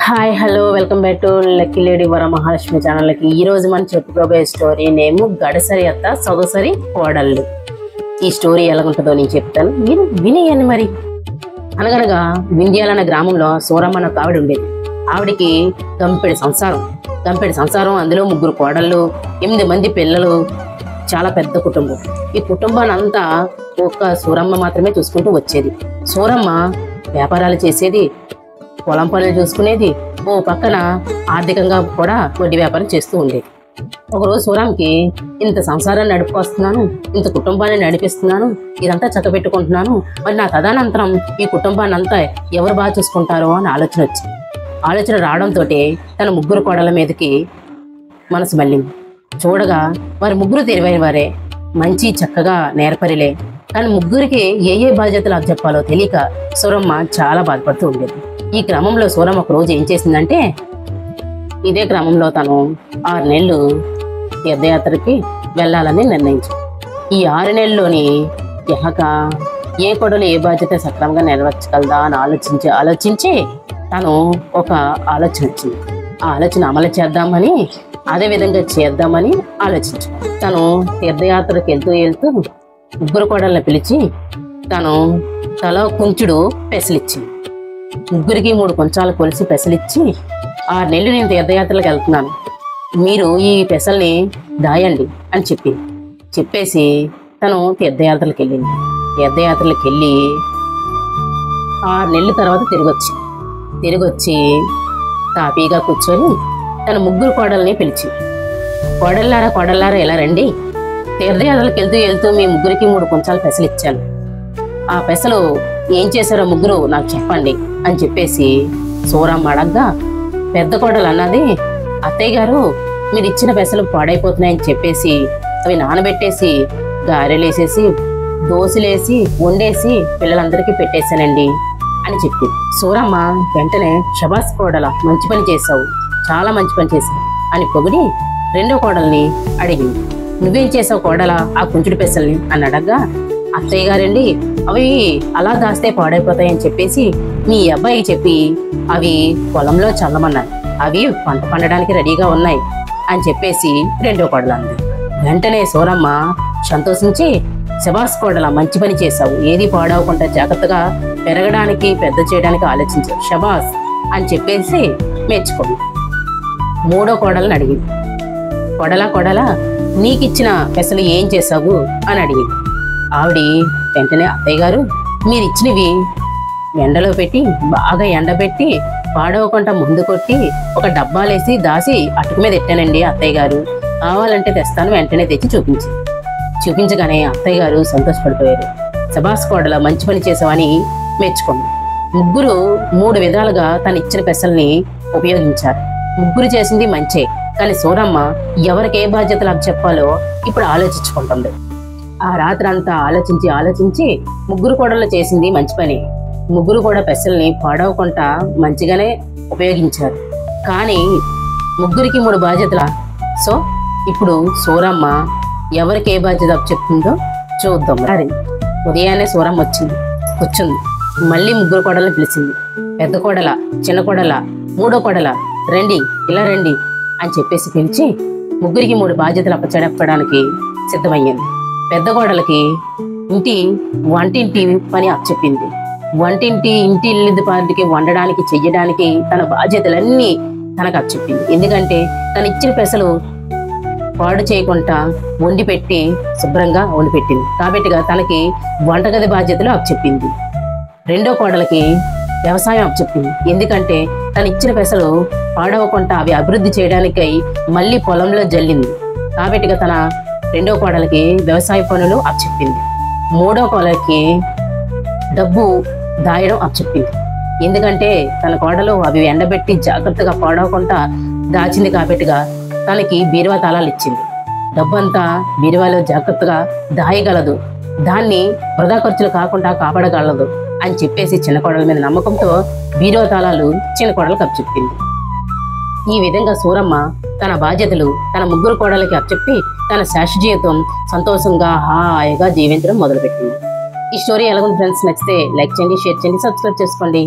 Hi hello welcome back to lucky lady Varamahalakshmi ఛానల్కి. ఈరోజు మనం చెప్పుకోబోయే స్టోరీ నేమ్ గడసరి అత్త సొగసరి కోడళ్ళు. ఈ స్టోరీ ఎలా ఉంటుందో నేను చెప్తాను, మీరు వినేయండి. మరి అనగనగా వింధ్యాల అనే గ్రామంలో సూరమ్మ అనే ఒక ఆవిడ ఉండేది. ఆవిడికి గంపెడి సంసారం, అందులో 3 కోడళ్ళు, 8 మంది పిల్లలు, చాలా పెద్ద కుటుంబం. ఈ కుటుంబాన్ని అంతా ఒక్క సూరమ్మ మాత్రమే చూసుకుంటూ వచ్చేది. సూరమ్మ వ్యాపారాలు చేసేది, పొలం పనులు చూసుకునేది, ఓ పక్కన ఆర్థికంగా కూడా వడ్డీ వ్యాపారం చేస్తూ ఉండేది. ఒకరోజు సూరమ్మకి ఇంత సంసారాన్ని నడుపుకొస్తున్నాను, ఇంత కుటుంబాన్ని నడిపిస్తున్నాను, ఇదంతా చక్కబెట్టుకుంటున్నాను, మరి నా తదనంతరం ఈ కుటుంబాన్ని అంతా ఎవరు బాగా చూసుకుంటారో అని ఆలోచన వచ్చింది. ఆలోచన రావడంతో తన 3 కోడళ్ళ మీదకి మనసు మళ్ళింది. చూడగా వారి 3 తెలివైన వారే, మంచి చక్కగా నేర్పరిలే. కానీ 3కి ఏ బాధ్యతలు అప్పచెప్పాలో తెలియక సూరమ్మ చాలా బాధపడుతూ ఉండేది. ఈ క్రమంలో సూరమ్మ ఒక రోజు ఏం చేసిందంటే, ఇదే క్రమంలో తను 6 నెలలు తీర్థయాత్రకి వెళ్ళాలని నిర్ణయించింది. ఈ 6 నెలల్లోని ఏ కొడలు ఏ బాధ్యత సక్రమంగా నెరవేర్చగలదా అని ఆలోచించి తను ఒక ఆలోచన వచ్చింది. ఆ ఆలోచన అమలు చేద్దామని, అదే విధంగా చేద్దామని ఆలోచించాను. తను తీర్థయాత్రకి వెళ్తూ 3 కోడళ్ళని పిలిచి తను తల కుంచుడు పెసలిచ్చింది. 3కి 3 కొంచాలు కొలిసి పెసలిచ్చి, 6 నెలలు నేను తీర్థయాత్రలకు వెళ్తున్నాను, మీరు ఈ పెసల్ని దాయండి అని చెప్పేసి తను తీర్థయాత్రలకు వెళ్ళింది. తీర్థయాత్రలకు వెళ్ళి 6 నెలల తర్వాత తిరిగొచ్చి తాపీగా కూర్చొని తన 3 కోడల్ని పిలిచి, కోడల్లారా ఎలా రండి, తీర్థయాత్రలకు వెళ్తూ మీ 3కి 3 కొంచాలు పెసలు ఇచ్చాను, ఆ పెసలు ఏం చేశారో 3 నాకు చెప్పండి అని చెప్పేసి సూరమ్మ అడగ్గా, పెద్ద కోడలు అన్నది, అత్తయ్య గారు మీరు ఇచ్చిన పెసలు పాడైపోతున్నాయని చెప్పేసి అవి నానబెట్టేసి గారెలేసేసి దోశలేసి వండేసి పిల్లలందరికీ పెట్టేశానండి అని చెప్పింది. సూరమ్మ వెంటనే, శబాస్ కోడల, మంచి పని చేశావు, చాలా మంచి పని చేశావు అని పొగిడి 2వ కోడల్ని అడిగింది. నువ్వేం చేసావు కోడల ఆ కుంచుడు పెసల్ని అని అడగ్గా, అత్తయ్య గారండి అవి అలా దాస్తే పాడైపోతాయని చెప్పేసి మీ అబ్బాయి చెప్పి అవి పొలంలో చల్లమన్నాయి, అవి పంట పండడానికి రెడీగా ఉన్నాయి అని చెప్పేసి 2వ కోడలు అంది. వెంటనే సూరమ్మ సంతోషించి, శబాస్ కోడల, మంచి పని చేశావు, ఏది పాడవకుండా జాగ్రత్తగా పెరగడానికి పెద్ద చేయడానికి ఆలోచించావు, శబాస్ అని చెప్పేసి మెచ్చుకోండి. 3వ కోడలను అడిగింది, కోడల నీకిచ్చిన పెసలు ఏం చేసావు అని అడిగింది. ఆవిడ వెంటనే, అత్తయ్య గారు మీరు ఇచ్చినవి ఎండలో పెట్టి బాగా ఎండబెట్టి పాడవకుండా ముందు కొట్టి ఒక డబ్బాలేసి దాసి అటుకు మీద ఎట్టానండి అత్తయ్య గారు, కావాలంటే తెస్తాను వెంటనే తెచ్చి చూపించగానే అత్తయ్య గారు సంతోషపడిపోయారు. శబాస్ కోడల, మంచి పని చేసావని మెచ్చుకోండి. 3 విధాలుగా తను ఇచ్చిన పెసల్ని ఉపయోగించారు. 3 చేసింది మంచే, కానీ సూరమ్మ ఎవరికి ఏ బాధ్యతలు అప్పచెప్పాలో ఇప్పుడు ఆలోచించుకుంటుంది. ఆ రాత్రి అంతా ఆలోచించి 3 కోడళ్ళు చేసింది మంచి పని. 3 కూడా పెసల్ని పాడవకుండా మంచిగానే ఉపయోగించారు. కానీ 3కి 3 బాధ్యతల. సో ఇప్పుడు సూరమ్మ ఎవరికి ఏ బాధ్యత చెప్తుందో చూద్దాం. మరి ఉదయాన్నే సూరమ్మ కూర్చుంది. మళ్ళీ 3 కోడళ్ళని పిలిచింది. పెద్ద కోడల, చిన్న కోడల, 3వ కోడల, రండి ఇలా రండి అని చెప్పేసి పిలిచి 3కి 3 బాధ్యతలు అప్పచెప్పడానికి సిద్ధమయ్యింది. పెద్ద కోడలకి వంటింటి పని అప్పచెప్పింది. ఇంటి ఇల్లు పాటికి వండడానికి చెయ్యడానికి తన బాధ్యతలన్నీ తనకు అప్పచెప్పింది. ఎందుకంటే తను ఇచ్చిన పెసలు పాడు చేయకుండా వండిపెట్టి శుభ్రంగా వండిపెట్టింది కాబట్టిగా తనకి వంటగది బాధ్యతలు అప్పచెప్పింది. 2వ కోడలకి వ్యవసాయం అప్పచెప్పింది. ఎందుకంటే తను ఇచ్చిన పెసలు పాడవకుండా అవి అభివృద్ధి చేయడానికై మళ్ళీ పొలంలో జల్లింది కాబట్టిగా తన 2వ కోడలకి వ్యవసాయ పనులు అప్పచెప్పింది. 3వ కోడలకి డబ్బు దాయడం అప్పచెప్పింది. ఎందుకంటే తన కోడలు అవి ఎండబెట్టి జాగ్రత్తగా పాడవకుండా దాచింది కాబట్టిగా తనకి బీరువా తాళాలు ఇచ్చింది. డబ్బంతా బీరువాలో జాగ్రత్తగా దాయగలదు, దాన్ని వృధా ఖర్చులు కాకుండా కాపాడగలదు అని చెప్పేసి చిన్న కోడల మీద నమ్మకంతో బీరువా తాళాలు చిన్న కోడలకు అప్పచెప్పింది. ఈ విధంగా సూరమ్మ తన బాధ్యతలు తన 3 కోడలకి అప్పచెప్పి తన శాశ్వత జీవితం సంతోషంగా హాయిగా జీవించడం మొదలుపెట్టింది. ఈ స్టోరీ ఎలాగుంది ఫ్రెండ్స్? నచ్చితే లైక్ చేయండి, షేర్ చేయండి, సబ్స్క్రైబ్ చేసుకోండి.